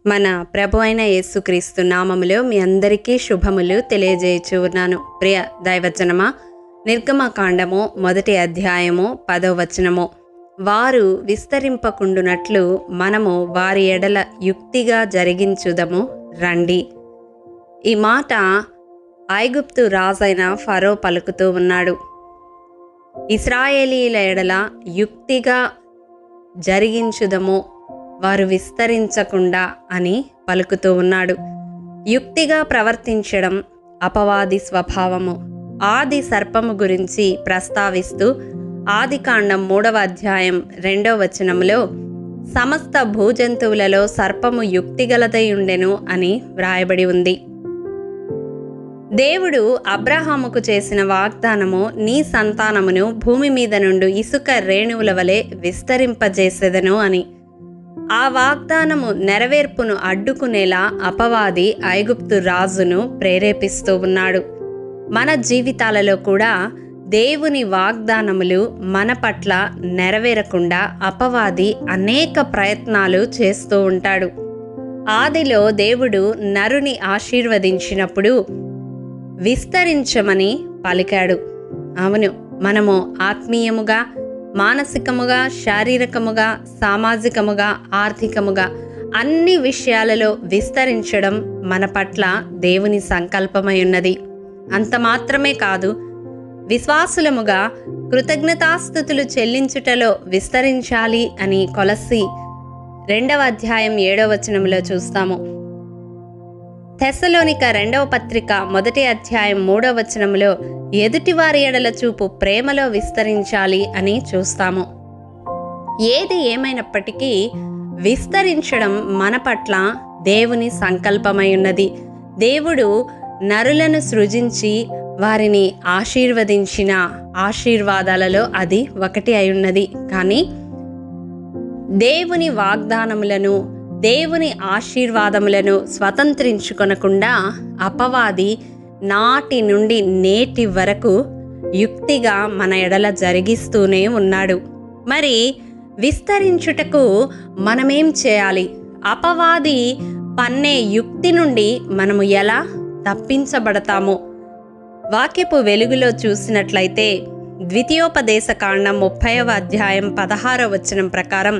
మన ప్రభు అయిన యేసుక్రీస్తు నామములో మీ అందరికీ శుభములు తెలియజేయచ్చు ఉన్నాను. ప్రియ దైవజనమా, నిర్గమకాండము 1వ అధ్యాయము 10వ వచనము. వారు విస్తరింపకుండునట్లు మనము వారి ఎడల యుక్తిగా జరిగించుదము రండి. ఈ మాట ఐగుప్తు రాజైన ఫరో పలుకుతూ ఉన్నాడు. ఇశ్రాయేలీల ఎడల యుక్తిగా జరిగించుదము, వారు విస్తరించకుండా అని పలుకుతూ ఉన్నాడు. యుక్తిగా ప్రవర్తించడం అపవాది స్వభావము. ఆది సర్పము గురించి ప్రస్తావిస్తూ ఆదికాండం 3వ అధ్యాయం 2వ వచనములో సమస్త భూజంతువులలో సర్పము యుక్తిగలదై ఉండెను అని వ్రాయబడి ఉంది. దేవుడు అబ్రహాముకు చేసిన వాగ్దానము, నీ సంతానమును భూమి మీద నుండి ఇసుక రేణువుల వలె విస్తరింపజేసేదను అని. ఆ వాగ్దానము నెరవేర్పును అడ్డుకునేలా అపవాది ఐగుప్తు రాజును ప్రేరేపిస్తూ ఉన్నాడు. మన జీవితాలలో కూడా దేవుని వాగ్దానములు మన పట్ల నెరవేరకుండా అపవాది అనేక ప్రయత్నాలు చేస్తూ ఉంటాడు. ఆదిలో దేవుడు నరుని ఆశీర్వదించినప్పుడు విస్తరించమని పలికాడు. అవును, మనము ఆత్మీయముగా, మానసికముగా, శారీరకముగా, సామాజికముగా, ఆర్థికముగా అన్ని విషయాలలో విస్తరించడం మన పట్ల దేవుని సంకల్పమై ఉన్నది. అంత మాత్రమే కాదు, విశ్వాసులముగా కృతజ్ఞతాస్తుతులు చెల్లించుటలో విస్తరించాలి అని కొలస్సీ 2వ అధ్యాయం 7వ వచనంలో చూస్తాము. తెస్సలోనిక 2వ పత్రిక 1వ అధ్యాయం 3వ వచనంలో ఎదుటివారి ఎడల చూపు ప్రేమలో విస్తరించాలి అని చూస్తాము. ఏది ఏమైనప్పటికీ విస్తరించడం మన పట్ల దేవుని సంకల్పమై ఉన్నది. దేవుడు నరులను సృజించి వారిని ఆశీర్వదించిన ఆశీర్వాదాలలో అది ఒకటి అయి ఉన్నది. కానీ దేవుని వాగ్దానములను, దేవుని ఆశీర్వాదములను స్వతంత్రించుకొనకుండా అపవాది నాటి నుండి నేటి వరకు యుక్తిగా మన ఎడల జరిగిస్తూనే ఉన్నాడు. మరి విస్తరించుటకు మనమేం చేయాలి? అపవాది పన్నే యుక్తి నుండి మనము ఎలా తప్పించబడతాము? వాక్యపు వెలుగులో చూసినట్లయితే ద్వితీయోపదేశ కాండం 30వ అధ్యాయం 16వ వచనం ప్రకారం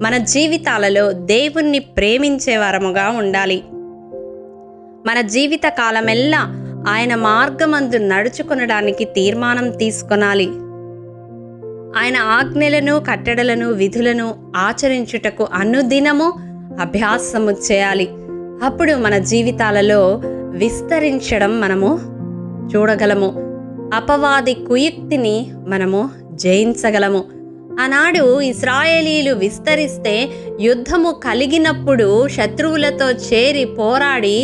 మన జీవితాలలో దేవుణ్ణి ప్రేమించే వారముగా ఉండాలి. మన జీవిత కాలమెల్లా ఆయన మార్గమందు నడుచుకొనడానికి తీర్మానం తీసుకొనాలి. ఆయన ఆజ్ఞలను, కట్టడలను, విధులను ఆచరించుటకు అనుదినము అభ్యాసము చేయాలి. అప్పుడు మన జీవితాలలో విస్తరించడం మనము చూడగలము. అపవాది కుయుక్తిని మనము జయించగలము. ఆనాడు ఇశ్రాయేలీలు విస్తరిస్తే యుద్ధము కలిగినప్పుడు శత్రువులతో చేరి పోరాడి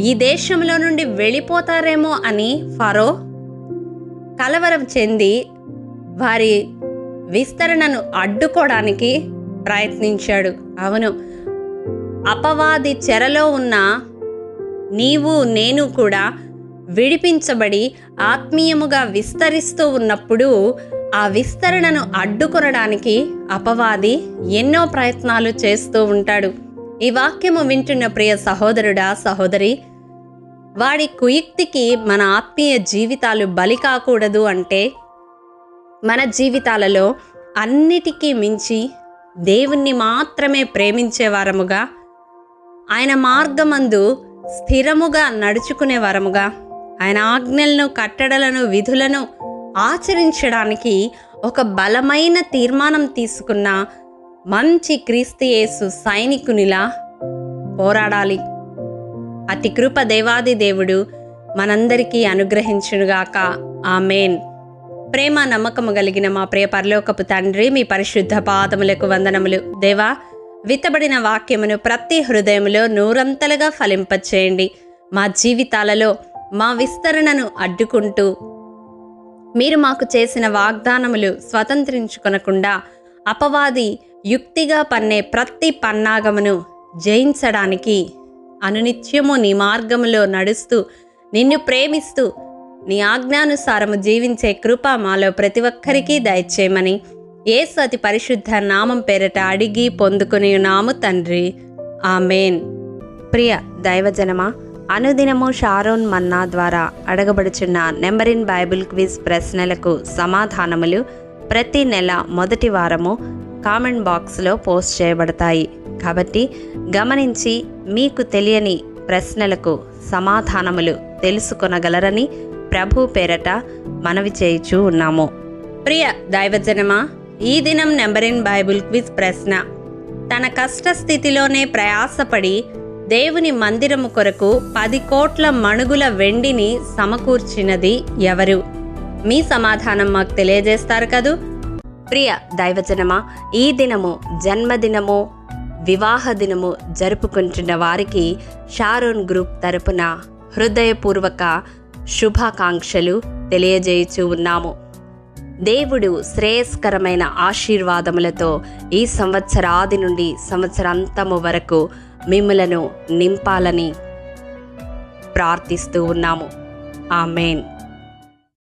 ఈ దేశంలో నుండి వెళ్ళిపోతారేమో అని ఫరో కలవరం చెంది వారి విస్తరణను అడ్డుకోవడానికి ప్రయత్నించాడు. అవును, అపవాది చెరలో ఉన్న నీవు నేను కూడా విడిపించబడి ఆత్మీయముగా విస్తరిస్తూ ఉన్నప్పుడు ఆ విస్తరణను అడ్డుకొనడానికి అపవాది ఎన్నో ప్రయత్నాలు చేస్తూ ఉంటాడు. ఈ వాక్యము వింటున్న ప్రియ సహోదరుడా, సహోదరి, వాడి కుయుక్తికి మన ఆత్మీయ జీవితాలు బలి కాకూడదు అంటే మన జీవితాలలో అన్నిటికీ మించి దేవుణ్ణి మాత్రమే ప్రేమించే వారముగా, ఆయన మార్గమందు స్థిరముగా నడుచుకునే వారముగా, ఆయన ఆజ్ఞలను, కట్టడలను, విధులను ఆచరించడానికి ఒక బలమైన తీర్మానం తీసుకున్న మంచి క్రీస్తు యేసు సైనికునిలా పోరాడాలి. అతి కృప దేవాది దేవుడు మనందరికీ అనుగ్రహించునుగాక. ఆమేన్. ప్రేమ నమ్మకము కలిగిన మా ప్రియ పరలోకపు తండ్రి, మీ పరిశుద్ధ పాదములకు వందనములు. దేవా, విత్తబడిన వాక్యమును ప్రతి హృదయములో నూరంతలుగా ఫలింపచేయండి. మా జీవితాలలో మా విస్తరణను అడ్డుకుంటూ మీరు మాకు చేసిన వాగ్దానములు స్వతంత్రించుకొనకుండా అపవాది యుక్తిగా పన్నే ప్రతి పన్నాగమును జయించడానికి అనునిత్యము నీ మార్గములో నడుస్తూ నిన్ను ప్రేమిస్తూ నీ ఆజ్ఞానుసారము జీవించే కృప మాలో ప్రతి ఒక్కరికి దయచేయమని యేసు అతి పరిశుద్ధ నామం పేరట అడిగి పొందుకుని ఉన్నాము తండ్రి. ఆమేన్. ప్రియ దైవజనమా, అనుదినము షారోన్ మన్నా ద్వారా అడగబడుచున్న నెంబర్ ఇన్ బైబిల్ క్విజ్ ప్రశ్నలకు సమాధానములు ప్రతి నెల మొదటి వారము కామెంట్ బాక్స్లో పోస్ట్ చేయబడతాయి. కాబట్టి గమనించి మీకు తెలియని ప్రశ్నలకు సమాధానములు తెలుసుకొనగలరని ప్రభు పేరట మనవి చేయుచూ ఉన్నాము. ప్రియ దైవజనమా, ఈ దినం నెంబర్ ఇన్ బైబిల్ క్విజ్ ప్రశ్న: తన కష్ట స్థితిలోనే ప్రయాసపడి దేవుని మందిరము కొరకు 10 కోట్ల మణుగుల వెండిని సమకూర్చినది ఎవరు? మీ సమాధానం మాకు తెలియజేస్తారు కదూ. ప్రియ దైవజనమా, ఈ దినము జన్మదినము, వివాహ దినము జరుపుకుంటున్న వారికి షారోన్ గ్రూప్ తరపున హృదయపూర్వక శుభాకాంక్షలు తెలియజేయుచూ ఉన్నాము. దేవుడు శ్రేయస్కరమైన ఆశీర్వాదములతో ఈ సంవత్సరాది నుండి సంవత్సరాంతము వరకు మిమ్ములను నింపాలని ప్రార్థిస్తూ ఉన్నాము. ఆమేన్.